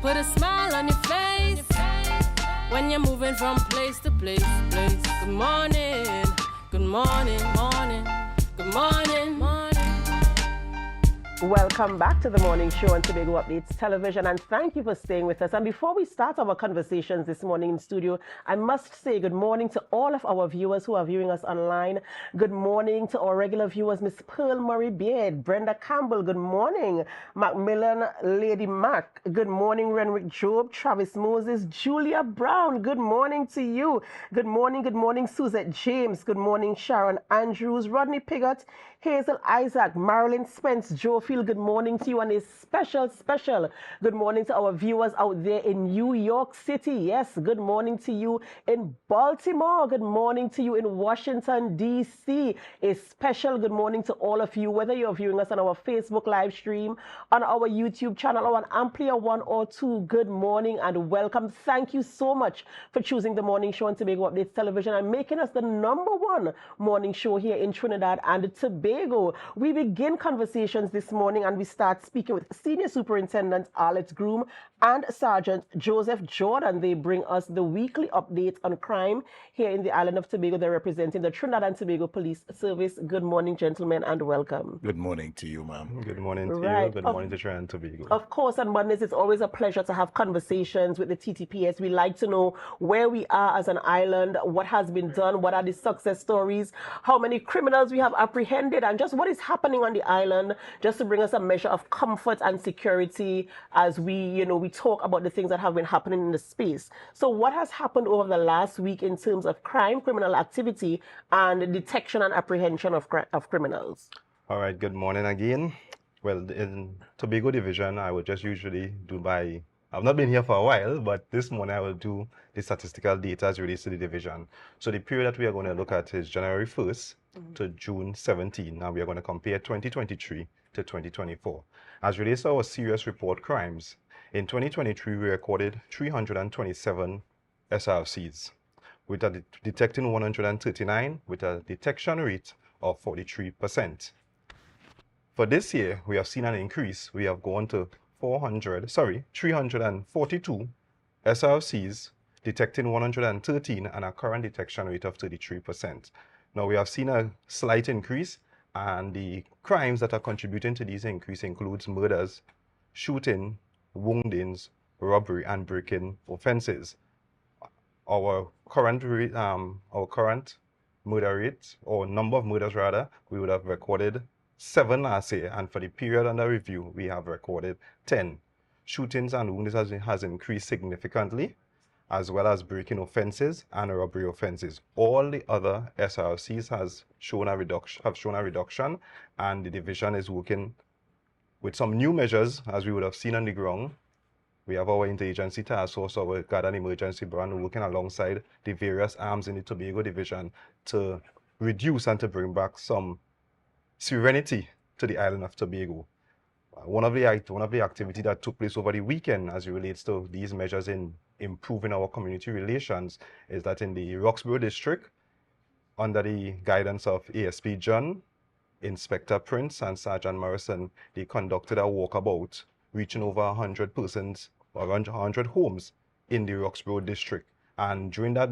put a smile on your face when you're moving from place to place. Good morning, good morning, morning, good morning, morning. Welcome back to the morning show on Tobago Updates Television, and thank you for staying with us. And before we start our conversations this morning in studio, I must say good morning to all of our viewers who are viewing us online. Good morning to our regular viewers, Miss Pearl Murray Beard, Brenda Campbell, good morning. Macmillan Lady Mac, good morning. Renwick Job, Travis Moses, Julia Brown, good morning to you. Good morning, Suzette James, good morning, Sharon Andrews, Rodney Pigott, Hazel Isaac, Marilyn Spence, Joe Field, good morning to you, and a special good morning to our viewers out there in New York City. Yes, good morning to you in Baltimore. Good morning to you in Washington, D.C. A special good morning to all of you, whether you're viewing us on our Facebook live stream, on our YouTube channel, or on Amplia 1 or 2. Good morning and welcome. Thank you so much for choosing the morning show on Tobago Updates Television and making us the #1 morning show here in Trinidad and Tobago. We begin conversations this morning and we start speaking with Senior Superintendent Arlet Groome and Sergeant Joseph Jordan. They bring us the weekly update on crime here in the island of Tobago. They're representing the Trinidad and Tobago Police Service. Good morning, gentlemen, and welcome. Good morning to you, ma'am. Good morning to you. Good morning to Trinidad and Tobago. Of course, on Mondays, it's always a pleasure to have conversations with the TTPS. We like to know where we are as an island, what has been done, what are the success stories, how many criminals we have apprehended, and just what is happening on the island, just to bring us a measure of comfort and security as we talk about the things that have been happening in the space. So what has happened over the last week in terms of crime, criminal activity, and detection and apprehension of criminals? All right, good morning again. Well, in Tobago Division, I would just usually I've not been here for a while, but this morning I will do the statistical data as relates to the division. So the period that we are going to look at is January 1st to June 17. Now we are going to compare 2023 to 2024. As relates to our serious report crimes, in 2023 we recorded 327 SRCs, with a detecting 139 with a detection rate of 43%. For this year, we have seen an increase. We have gone to 342 SRCs, detecting 113 and a current detection rate of 33%. Now we have seen a slight increase, and the crimes that are contributing to this increase includes murders, shooting, woundings, robbery, and break-in offenses. Our current murder rate, or number of murders rather, we would have recorded 7 last year, and for the period under review, we have recorded 10. Shootings and woundings has increased significantly, as well as breaking offenses and robbery offenses. All the other SRCs have shown a reduction, and the division is working with some new measures, as we would have seen on the ground. We have our interagency task force, our guard and emergency brand, working alongside the various arms in the Tobago division to reduce and to bring back some serenity to the island of Tobago. One of the activities that took place over the weekend as it relates to these measures in improving our community relations is that in the Roxborough district, under the guidance of ASP John, Inspector Prince, and Sergeant Morrison, they conducted a walkabout reaching over 100 persons, or around 100 homes in the Roxborough district. And during that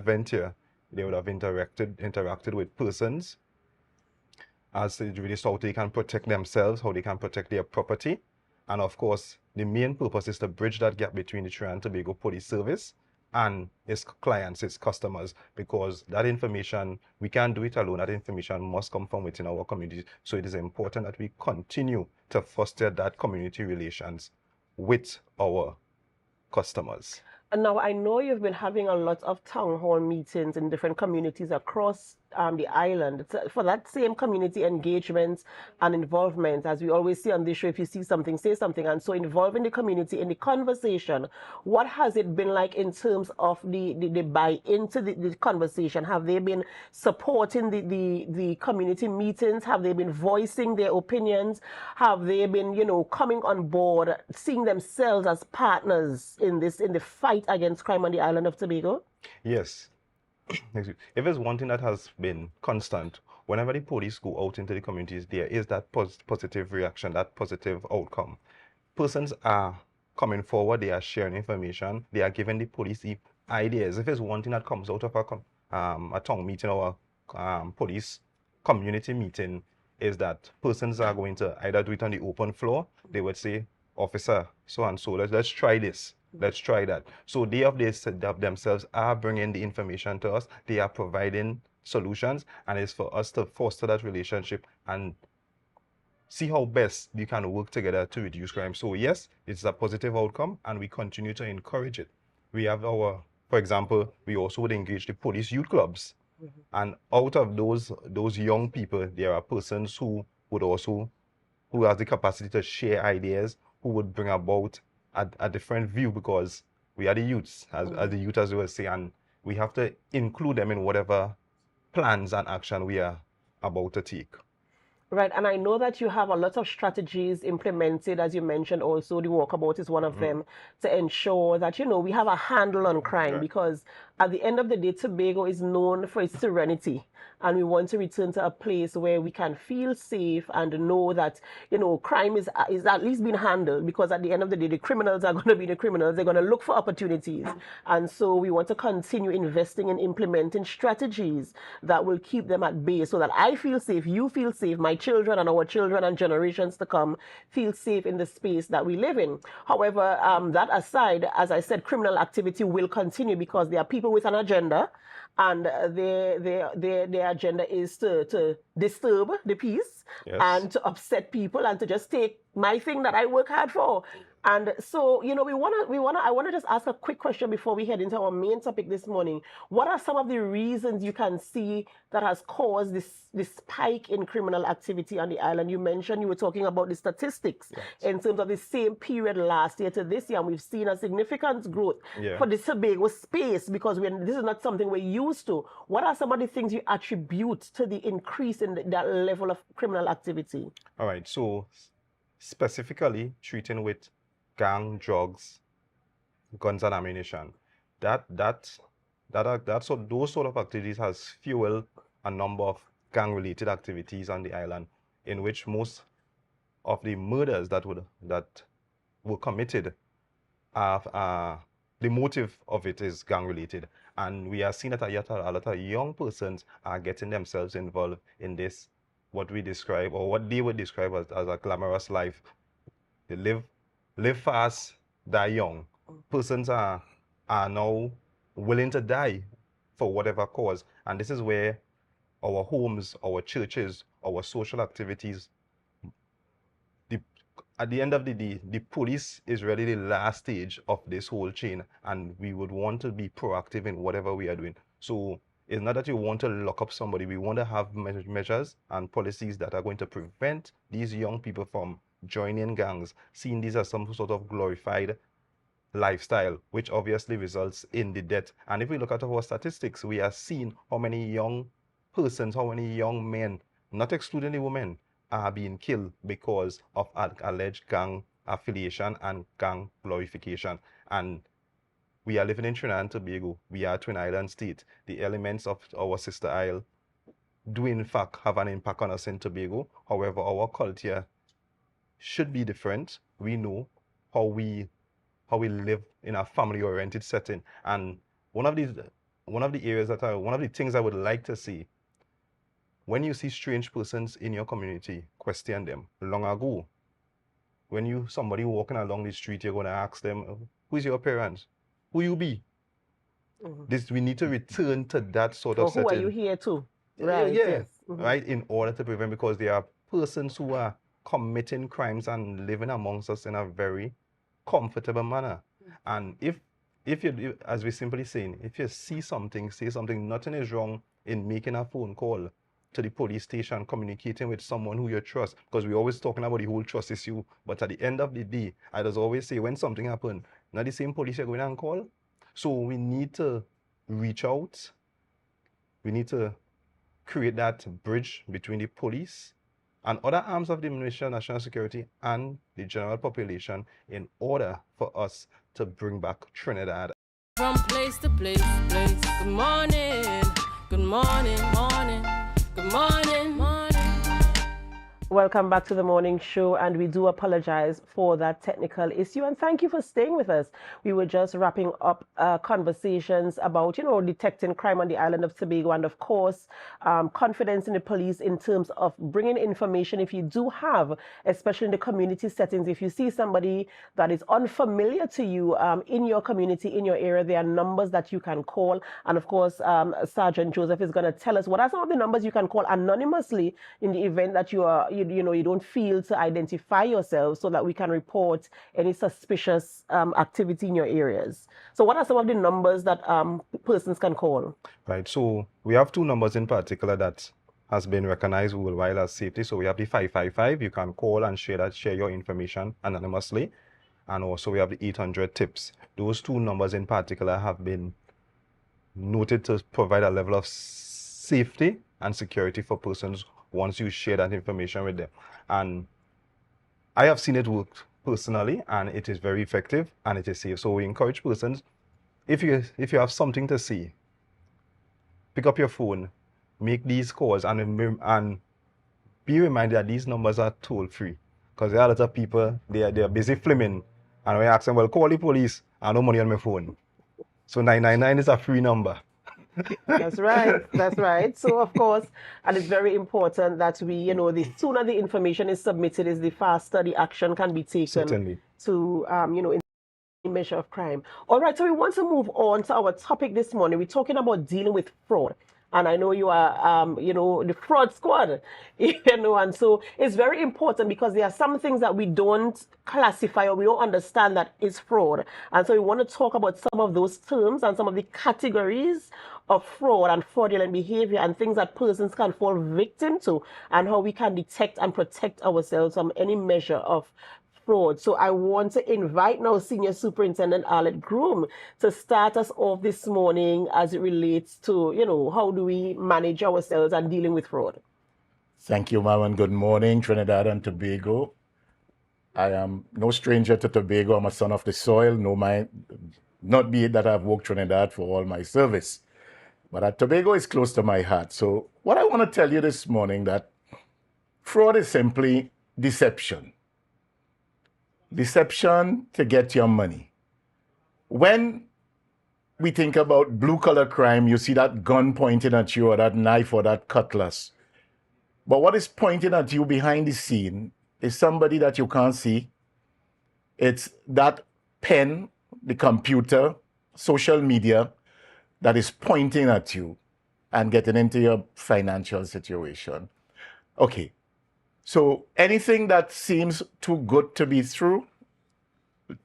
venture, they would have interacted with persons as they really saw how they can protect themselves, how they can protect their property. And of course, the main purpose is to bridge that gap between the Trinidad and Tobago Police Service and its clients, its customers, because that information, we can't do it alone. That information must come from within our community. So it is important that we continue to foster that community relations with our customers. And now I know you've been having a lot of town hall meetings in different communities across the island for that same community engagement and involvement. As we always see on this show, if you see something, say something. And so involving the community in the conversation, what has it been like in terms of the buy-in to the conversation? Have they been supporting the community meetings? Have they been voicing their opinions? Have they been, coming on board, seeing themselves as partners in the fight against crime on the island of Tobago? Yes. If there's one thing that has been constant, whenever the police go out into the communities, there is that positive reaction, that positive outcome. Persons are coming forward, they are sharing information, they are giving the police ideas. If it's one thing that comes out of a town meeting or a police community meeting, is that persons are going to either do it on the open floor. They would say, officer, so and so, let's try this, let's try that. So they of themselves are bringing the information to us, they are providing solutions, and it's for us to foster that relationship and see how best we can work together to reduce crime. So yes, it's a positive outcome, and we continue to encourage it. We have for example, we also would engage the police youth clubs. And out of those young people, there are persons who has the capacity to share ideas, who would bring about a different view, because we are the youths, as the youth, as we would say, and we have to include them in whatever plans and action we are about to take. Right, and I know that you have a lot of strategies implemented, as you mentioned. Also, the walkabout is one of them, to ensure that, you know, we have a handle on crime, because at the end of the day, Tobago is known for its serenity, and we want to return to a place where we can feel safe and know that, you know, crime is at least being handled, because at the end of the day, the criminals are going to be the criminals. They're going to look for opportunities, and so we want to continue investing in implementing strategies that will keep them at bay, so that I feel safe, you feel safe, my children and our children and generations to come feel safe in the space that we live in. However, that aside, as I said, criminal activity will continue, because there are people with an agenda, and their agenda is to disturb the peace, and to upset people, and to just take my thing that I work hard for. And so, you know, I want to just ask a quick question before we head into our main topic this morning. What are some of the reasons you can see that has caused this spike in criminal activity on the island? You mentioned, you were talking about the statistics in terms of the same period last year to this year, and we've seen a significant growth for the Tobago space, because this is not something we're used to. What are some of the things you attribute to the increase in that level of criminal activity? All right, so specifically treating with gang, drugs, guns and ammunition, those sort of activities has fueled a number of gang-related activities on the island, in which most of the murders that were committed, the motive of it is gang-related, and we are seeing that a lot of young persons are getting themselves involved in this, what we describe, or what they would describe as a glamorous life. They live fast, die young. Persons are now willing to die for whatever cause. And this is where our homes, our churches, our social activities, at the end of the day, the police is really the last stage of this whole chain, and we would want to be proactive in whatever we are doing. So it's not that you want to lock up somebody. We want to have measures and policies that are going to prevent these young people from joining gangs, seeing these as some sort of glorified lifestyle, which obviously results in the death. And if we look at our statistics, we are seeing how many young persons, how many young men, not excluding the women, are being killed because of alleged gang affiliation and gang glorification. And we are living in Trinidad and Tobago. We are a twin island state. The elements of our sister isle do in fact have an impact on us in Tobago. However, our culture should be different. We know how we live in a family-oriented setting, and one of the things I would like to see, when you see strange persons in your community, question them. Long ago, when somebody walking along the street, you're going to ask them, who's your parents? Who you be? We need to return to that sort of setting. Who are you here to? Right. Yes. Right, in order to prevent, because there are persons who are committing crimes and living amongst us in a very comfortable manner. And if you, as we're simply saying, if you see something, say something. Nothing is wrong in making a phone call to the police station, communicating with someone who you trust, because we're always talking about the whole trust issue. But at the end of the day, I just always say, when something happens, not the same police you're going and call. So we need to reach out. We need to create that bridge between the police and other arms of the national security and the general population, in order for us to bring back Trinidad. From place to place. Good morning, morning, good morning. Welcome back to the morning show, and we do apologize for that technical issue. And thank you for staying with us. We were just wrapping up conversations about, detecting crime on the island of Tobago, and of course, confidence in the police in terms of bringing information. If you do have, especially in the community settings, if you see somebody that is unfamiliar to you in your community, in your area, there are numbers that you can call. And of course, Sergeant Joseph is going to tell us what are some of the numbers you can call anonymously in the event that you don't feel to identify yourself, so that we can report any suspicious activity in your areas. So what are some of the numbers that persons can call? Right, so we have two numbers in particular that has been recognized worldwide as safety. So we have the 555, you can call and share your information anonymously. And also we have the 800 tips. Those two numbers in particular have been noted to provide a level of safety and security for persons once you share that information with them. And I have seen it work personally, and it is very effective and it is safe. So we encourage persons, if you have something to say, pick up your phone, make these calls, and be reminded that these numbers are toll free. Because there are a lot of people, they are busy filming, and we ask them, well, call the police, I have no money on my phone. So 999 is a free number. That's right. That's right. So, of course, and it's very important that we, the sooner the information is submitted, is the faster the action can be taken. Certainly. To, in measure of crime. All right. So we want to move on to our topic this morning. We're talking about dealing with fraud. And I know you are, the fraud squad, and so it's very important because there are some things that we don't classify or we don't understand that is fraud. And so we want to talk about some of those terms and some of the categories of fraud and fraudulent behavior and things that persons can fall victim to, and how we can detect and protect ourselves from any measure of fraud. So I want to invite now Senior Superintendent Arlet Groome to start us off this morning as it relates to, how do we manage ourselves and dealing with fraud. Thank you, ma'am, and good morning, Trinidad and Tobago. I am no stranger to Tobago. I'm a son of the soil. Not be it that I've worked Trinidad for all my service, but Tobago is close to my heart. So what I want to tell you this morning, that fraud is simply deception. Deception to get your money. When we think about blue-collar crime, you see that gun pointing at you, or that knife, or that cutlass. But what is pointing at you behind the scene is somebody that you can't see. It's that pen, the computer, social media that is pointing at you and getting into your financial situation. Okay. So anything that seems too good to be true,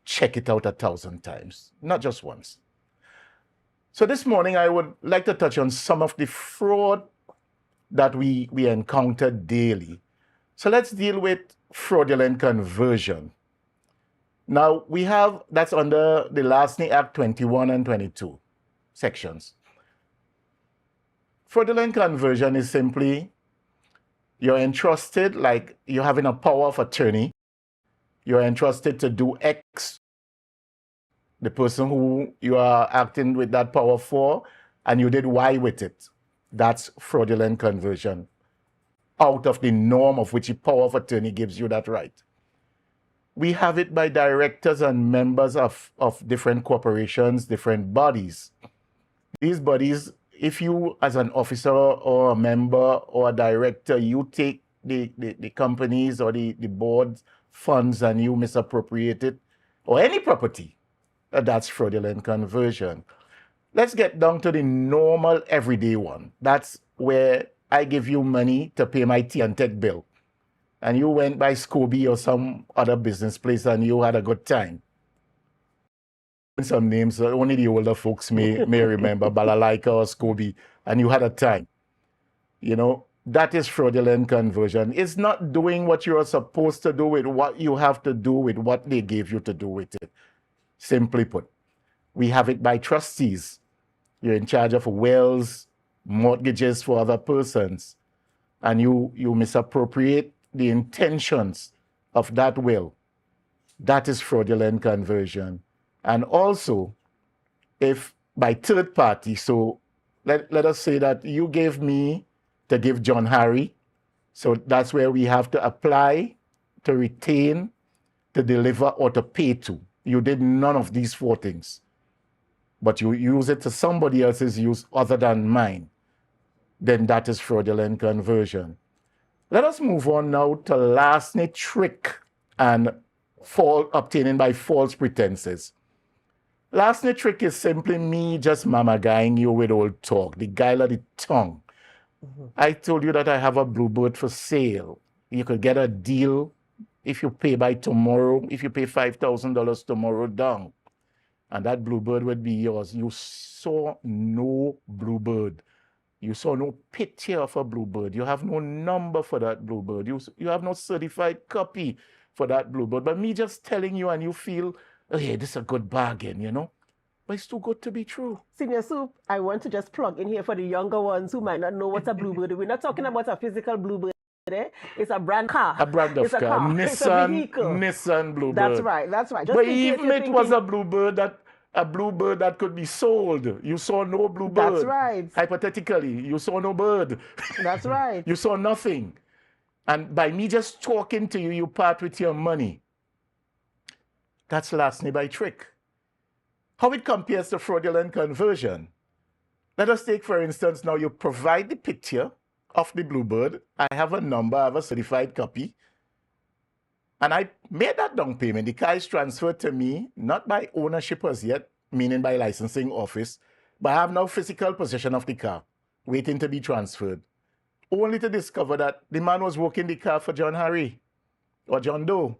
check it out 1,000 times, not just once. So this morning, I would like to touch on some of the fraud that we encounter daily. So let's deal with fraudulent conversion. Now, that's under the Larceny Act 21 and 22 sections. Fraudulent conversion is simply you're entrusted, like you're having a power of attorney. You're entrusted to do X, the person who you are acting with that power for, and you did Y with it. That's fraudulent conversion, out of the norm of which the power of attorney gives you that right. We have it by directors and members of different corporations, different bodies. These bodies, if you as an officer or a member or a director, you take the companies or the board funds and you misappropriate it, or any property, that's fraudulent conversion. Let's get down to the normal everyday one. That's where I give you money to pay my tea and tech bill, and you went by Scobie or some other business place and you had a good time. Some names only the older folks may remember, Balalaika or Scobie, and you had a time. That is fraudulent conversion. It's not doing what you're supposed to do with what you have to do with what they gave you to do with it. Simply put, we have it by trustees. You're in charge of wills, mortgages for other persons, and you misappropriate the intentions of that will. That is fraudulent conversion. And also, if by third party, so let us say that you gave me to give John Harry So that's where we have to apply, to retain, to deliver, or to pay to. You did none of these 4 things, but you use it to somebody else's use other than mine. Then that is fraudulent conversion. Let us move on now to lastly, trick and obtaining by false pretenses. Lastly, trick is simply me just mama guying you with old talk, the guile of the tongue. I told you that I have a bluebird for sale. You could get a deal if you pay by tomorrow, if you pay $5,000 tomorrow down, and that bluebird would be yours. You saw no bluebird. You saw no picture of a bluebird. You have no number for that bluebird. You have no certified copy for that bluebird. But me just telling you and you feel, oh yeah, this is a good bargain, you know? But it's too good to be true. Senior Soup, I want to just plug in here for the younger ones who might not know what a bluebird is. We're not talking about a physical bluebird. It's a brand car. A brand of it's a car. car. Nissan, it's a vehicle. Nissan bluebird. That's right. That's right. Just but in case even you're it was a bluebird that could be sold. You saw no bluebird. That's right. Hypothetically, you saw no bird. That's right. You saw nothing. And by me just talking to you, you part with your money. That's lastly by trick. How it compares to fraudulent conversion. Let us take, for instance, now you provide the picture of the bluebird. I have a number, I have a certified copy. And I made that down payment. The car is transferred to me, not by ownership as yet, meaning by licensing office, but I have now physical possession of the car, waiting to be transferred. Only to discover that the man was working the car for John Harry or John Doe.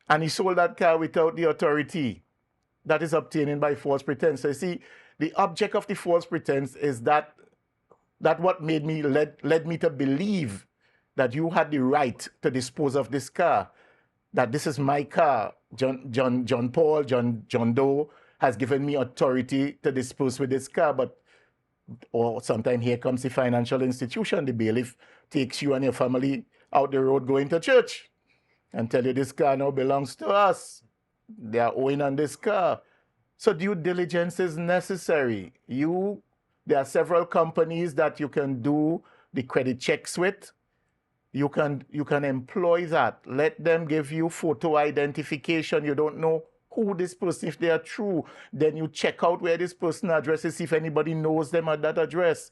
And he sold that car without the authority. That is obtaining by false pretense. So you see, the object of the false pretense is that what made me led me to believe that you had the right to dispose of this car, that this is my car. John Paul, John Doe has given me authority to dispose with this car, or sometimes here comes the financial institution, the bailiff takes you and your family out the road going to church and tell you this car now belongs to us. They are owing on this car. So due diligence is necessary. There are several companies that you can do the credit checks with. You can employ that. Let them give you photo identification. You don't know who this person, if they are true. Then you check out where this person address is, see if anybody knows them at that address.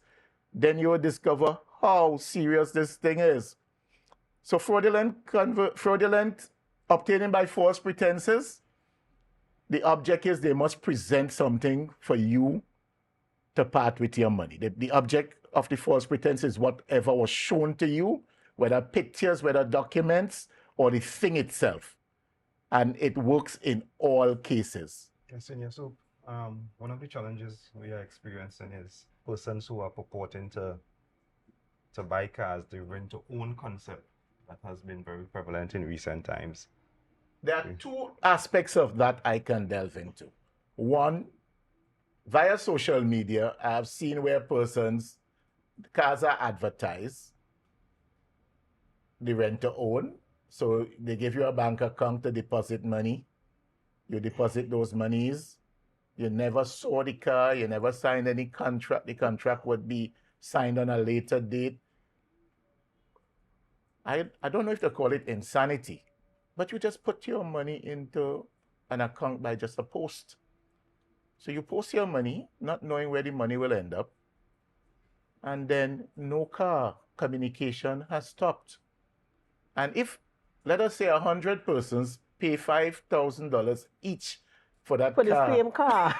Then you will discover how serious this thing is. So fraudulent obtaining by false pretenses, the object is they must present something for you to part with your money. The object of the false pretense is whatever was shown to you, whether pictures, whether documents, or the thing itself. And it works in all cases. Yes, Senior Soup. One of the challenges we are experiencing is persons who are purporting to buy cars, the rent-to-own concept that has been very prevalent in recent times. There are 2 aspects of that I can delve into. One, via social media, I have seen where cars are advertised, the rent-to-own. So they give you a bank account to deposit money. You deposit those monies. You never saw the car. You never signed any contract. The contract would be signed on a later date. I don't know if they call it insanity, but you just put your money into an account by just a post. So you post your money, not knowing where the money will end up. And then no car communication has stopped. And if, let us say 100 persons pay $5,000 each for that car. For the same car.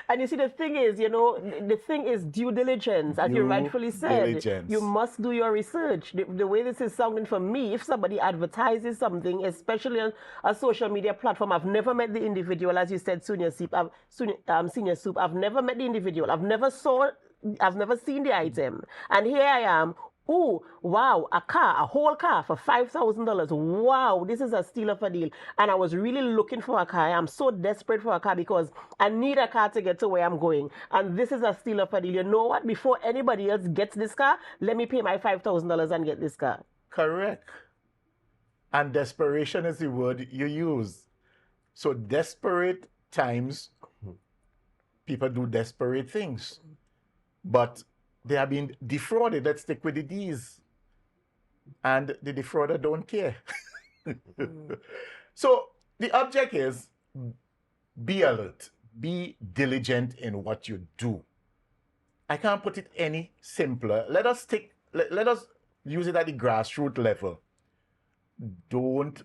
And you see, the thing is, the thing is due diligence, as you rightfully said. Diligence. You must do your research. The way this is sounding for me, if somebody advertises something, especially on a social media platform, I've never met the individual, as you said, Senior Soup. I've never met the individual. I've never seen the item. And here I am. Oh, wow, a whole car for $5,000. Wow, this is a steal of a deal. And I was really looking for a car. I'm so desperate for a car because I need a car to get to where I'm going. And this is a steal of a deal. You know what? Before anybody else gets this car, let me pay my $5,000 and get this car. Correct. And desperation is the word you use. So desperate times, people do desperate things. But they are being defrauded. Let's stick with the D's. And the defrauder don't care. So the object is be alert, be diligent in what you do. I can't put it any simpler. Let us use it at the grassroots level. Don't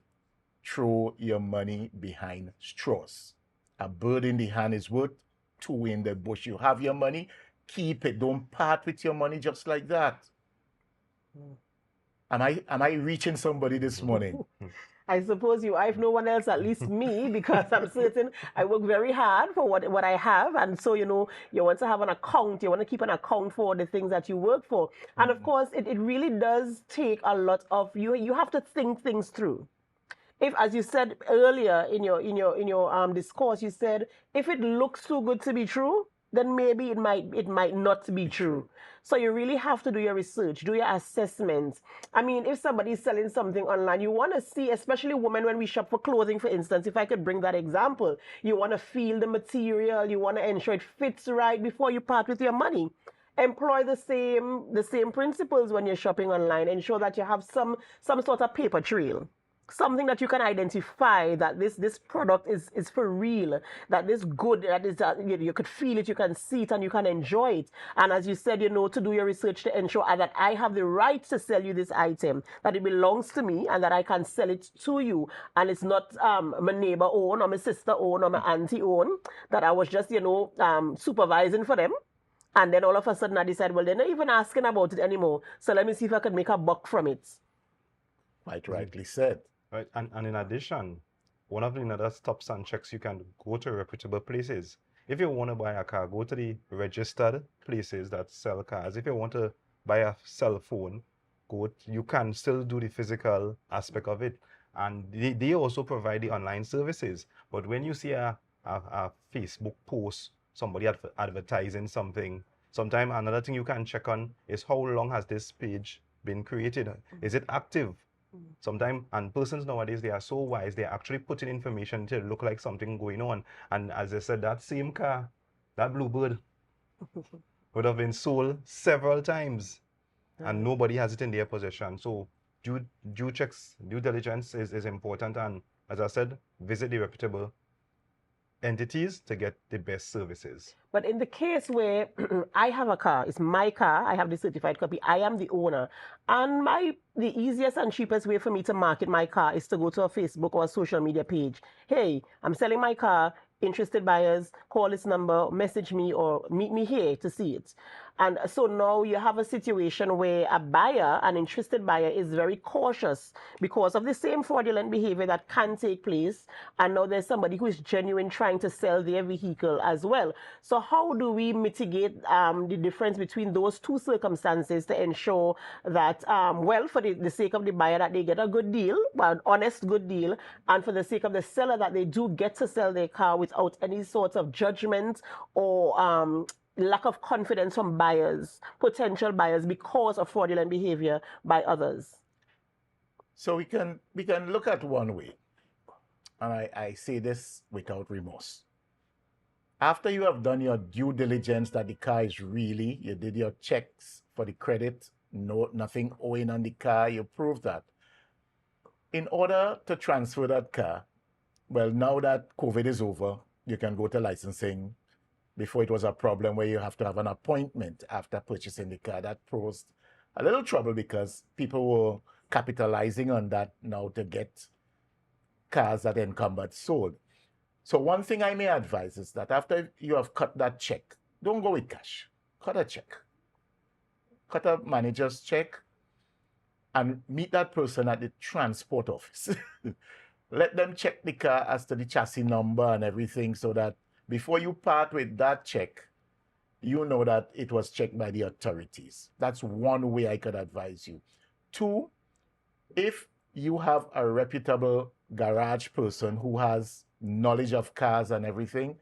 throw your money behind straws. A bird in the hand is worth two in the bush. You have your money, keep it. Don't part with your money just like that. Am I reaching somebody this morning? I suppose you. I have no one else, at least me, because I'm certain I work very hard for what I have. And so, you want to have an account. You want to keep an account for the things that you work for. And of course, it really does take a lot of you. You have to think things through. If, as you said earlier in your discourse, you said, if it looks too good to be true, then maybe it might not be true. So you really have to do your research, do your assessments. I mean, if somebody is selling something online, you want to see, especially women when we shop for clothing, for instance, if I could bring that example, you want to feel the material, you want to ensure it fits right before you part with your money. Employ the same principles when you're shopping online. Ensure that you have some sort of paper trail. Something that you can identify that this product is for real, that this good, that is you could feel it, you can see it, and you can enjoy it. And as you said, to do your research to ensure that I have the right to sell you this item, that it belongs to me, and that I can sell it to you, and it's not my neighbor own or my sister own or my auntie own, that I was just supervising for them. And then all of a sudden I decide, well, they're not even asking about it anymore, so let me see if I can make a buck from it. Quite rightly said. Right, and in addition, one of the other stops and checks, you can go to reputable places. If you want to buy a car, go to the registered places that sell cars. If you want to buy a cell phone, you can still do the physical aspect of it. And they also provide the online services. But when you see a Facebook post, somebody advertising something, sometimes another thing you can check on is how long has this page been created? Is it active? Sometimes, and persons nowadays, they are so wise, they're actually putting information to look like something going on. And as I said, that same car, that Bluebird, would have been sold several times, and nobody has it in their possession. So due diligence is important. And as I said, visit the reputable entities to get the best services. But in the case where I have a car, it's my car, I have the certified copy, I am the owner, and the easiest and cheapest way for me to market my car is to go to a Facebook or a social media page. Hey, I'm selling my car, interested buyers, call this number, message me, or meet me here to see it. And so now you have a situation where a buyer, an interested buyer, is very cautious because of the same fraudulent behavior that can take place. And now there's somebody who is genuine trying to sell their vehicle as well. So how do we mitigate the difference between those two circumstances to ensure that, for the sake of the buyer, that they get a good deal, an honest good deal, and for the sake of the seller, that they do get to sell their car without any sort of judgment or lack of confidence from potential buyers, because of fraudulent behavior by others? So we can look at one way, and I say this without remorse. After you have done your due diligence that the car is really, you did your checks for the credit, nothing owing on the car, you prove that. In order to transfer that car, well, now that COVID is over, you can go to licensing. Before, it was a problem where you have to have an appointment after purchasing the car. That posed a little trouble because people were capitalizing on that now to get cars that encumbered sold. So one thing I may advise is that after you have cut that check, don't go with cash. Cut a check. Cut a manager's check and meet that person at the transport office. Let them check the car as to the chassis number and everything, so that before you part with that check, you know that it was checked by the authorities. That's one way I could advise you. Two, if you have a reputable garage person who has knowledge of cars and everything,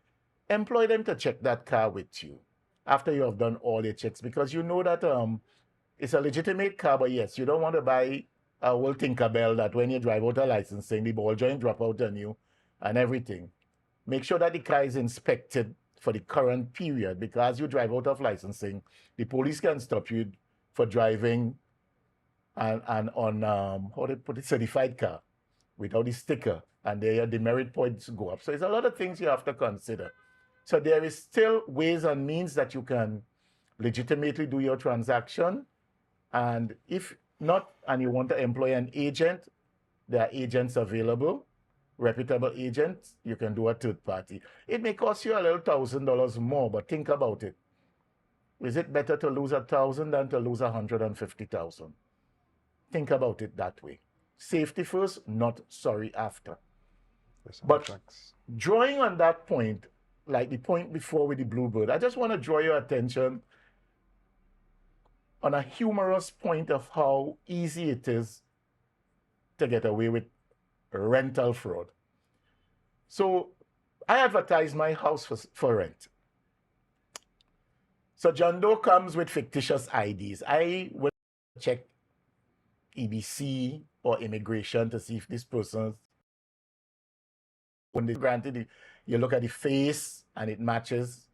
employ them to check that car with you after you have done all your checks, because you know that it's a legitimate car, but yes, you don't want to buy a whole Tinkerbell that when you drive out a licensing, the ball joint drop out on you and everything. Make sure that the car is inspected for the current period, because you drive out of licensing, the police can stop you for driving and on how they put it, certified car without the sticker, and their demerit points go up. So there's a lot of things you have to consider. So there is still ways and means that you can legitimately do your transaction. And if not, and you want to employ an agent, there are agents available, reputable agents. You can do a third party. It may cost you a little $1,000 more, but think about it. Is it better to lose 1,000 than to lose 150,000? Think about it that way. Safety first, not sorry after. But drawing on that point, like the point before with the Bluebird, I just want to draw your attention on a humorous point of how easy it is to get away with rental fraud. So I advertise my house for rent. So John Doe comes with fictitious IDs. I will check EBC or immigration to see if this person, when they granted it, you look at the face and it matches.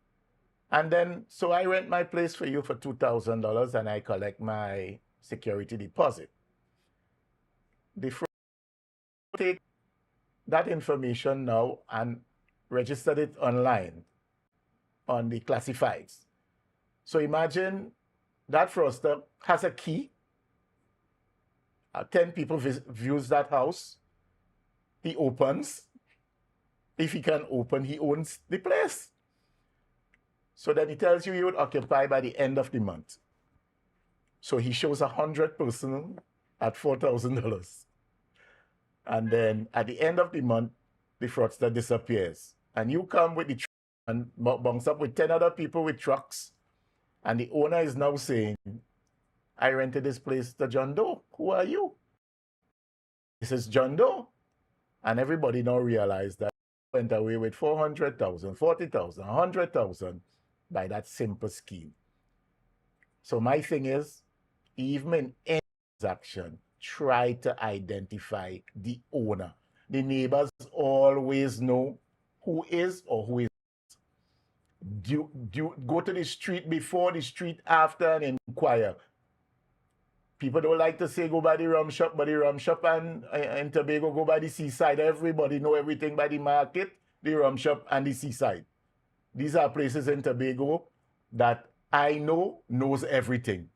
And then, so I rent my place for you for $2,000 and I collect my security deposit. The fraud take that information now and registered it online on the classifieds. So imagine that fraudster has a key. 10 people views that house. He opens. If he can open, he owns the place. So then he tells you would occupy by the end of the month. So he shows 100 person at $4,000. And then at the end of the month, the fraudster disappears. And you come with the truck and bunks up with 10 other people with trucks. And the owner is now saying, I rented this place to John Doe. Who are you? He says, John Doe. And everybody now realized that he went away with 400,000, 40,000, 100,000 by that simple scheme. So my thing is, even in any transaction, try to identify the owner. The neighbors always know who is or who is not. Go to the street before, the street after, and inquire. People don't like to say go by the rum shop, but the rum shop and in Tobago go by the seaside. Everybody know everything by the market, the rum shop, and the seaside. These are places in Tobago that I know knows everything.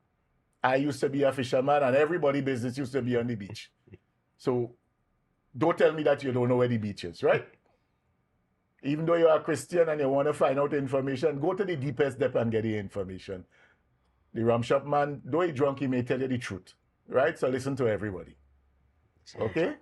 I used to be a fisherman and everybody's business used to be on the beach. So don't tell me that you don't know where the beach is, right? Even though you are a Christian and you want to find out information, go to the deepest depth and get the information. The rum shop man, though he drunk, he may tell you the truth, right? So listen to everybody. Okay?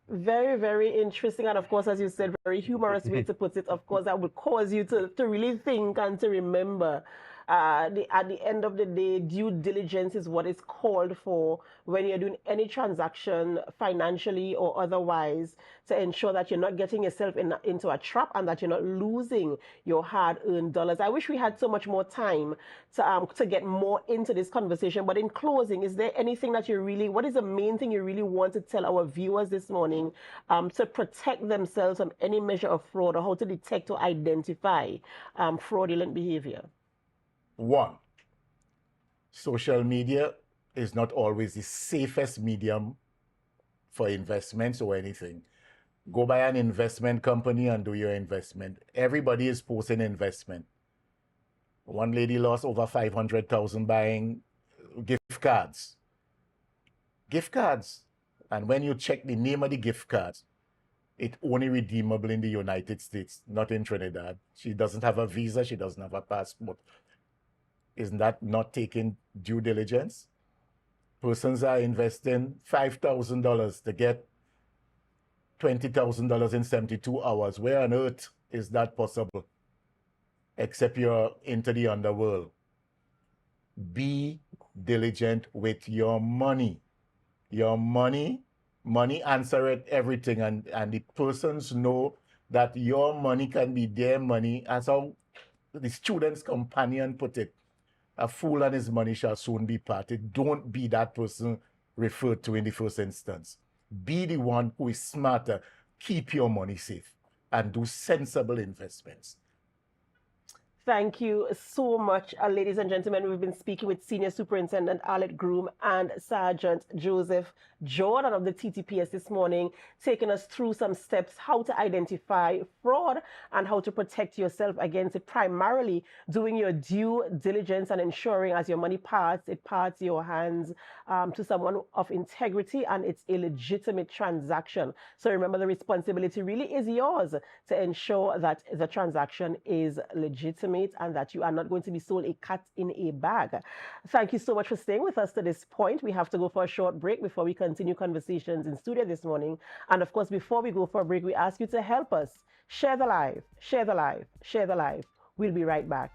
Very, very interesting. And of course, as you said, very humorous way to put it. Of course, that would cause you to really think and to remember. At the end of the day, due diligence is what is called for when you're doing any transaction financially or otherwise, to ensure that you're not getting yourself into a trap and that you're not losing your hard-earned dollars. I wish we had so much more time to get more into this conversation. But in closing, is there anything that what is the main thing you really want to tell our viewers this morning to protect themselves from any measure of fraud, or how to detect or identify fraudulent behavior? One, social media is not always the safest medium for investments or anything. Go by an investment company and do your investment. Everybody is posting investment. One lady lost over 500,000 buying gift cards. Gift cards. And when you check the name of the gift cards, it's only redeemable in the United States, not in Trinidad. She doesn't have a visa. She doesn't have a passport. Isn't that not taking due diligence? Persons are investing $5,000 to get $20,000 in 72 hours. Where on earth is that possible? Except you're into the underworld. Be diligent with your money. Your money answers everything. And the persons know that your money can be their money. As how the student's companion put it, a fool and his money shall soon be parted. Don't be that person referred to in the first instance. Be the one who is smarter. Keep your money safe and do sensible investments. Thank you so much, ladies and gentlemen. We've been speaking with Senior Superintendent Arlet Groome and Sergeant Joseph Jordan of the TTPS this morning, taking us through some steps how to identify fraud and how to protect yourself against it. Primarily doing your due diligence and ensuring as your money parts, it parts your hands to someone of integrity and it's a legitimate transaction. So remember, the responsibility really is yours to ensure that the transaction is legitimate and that you are not going to be sold a cat in a bag. Thank you so much for staying with us to this point. We have to go for a short break before we continue conversations in studio this morning. And of course, before we go for a break, we ask you to help us share the live, share the live, share the live. We'll be right back.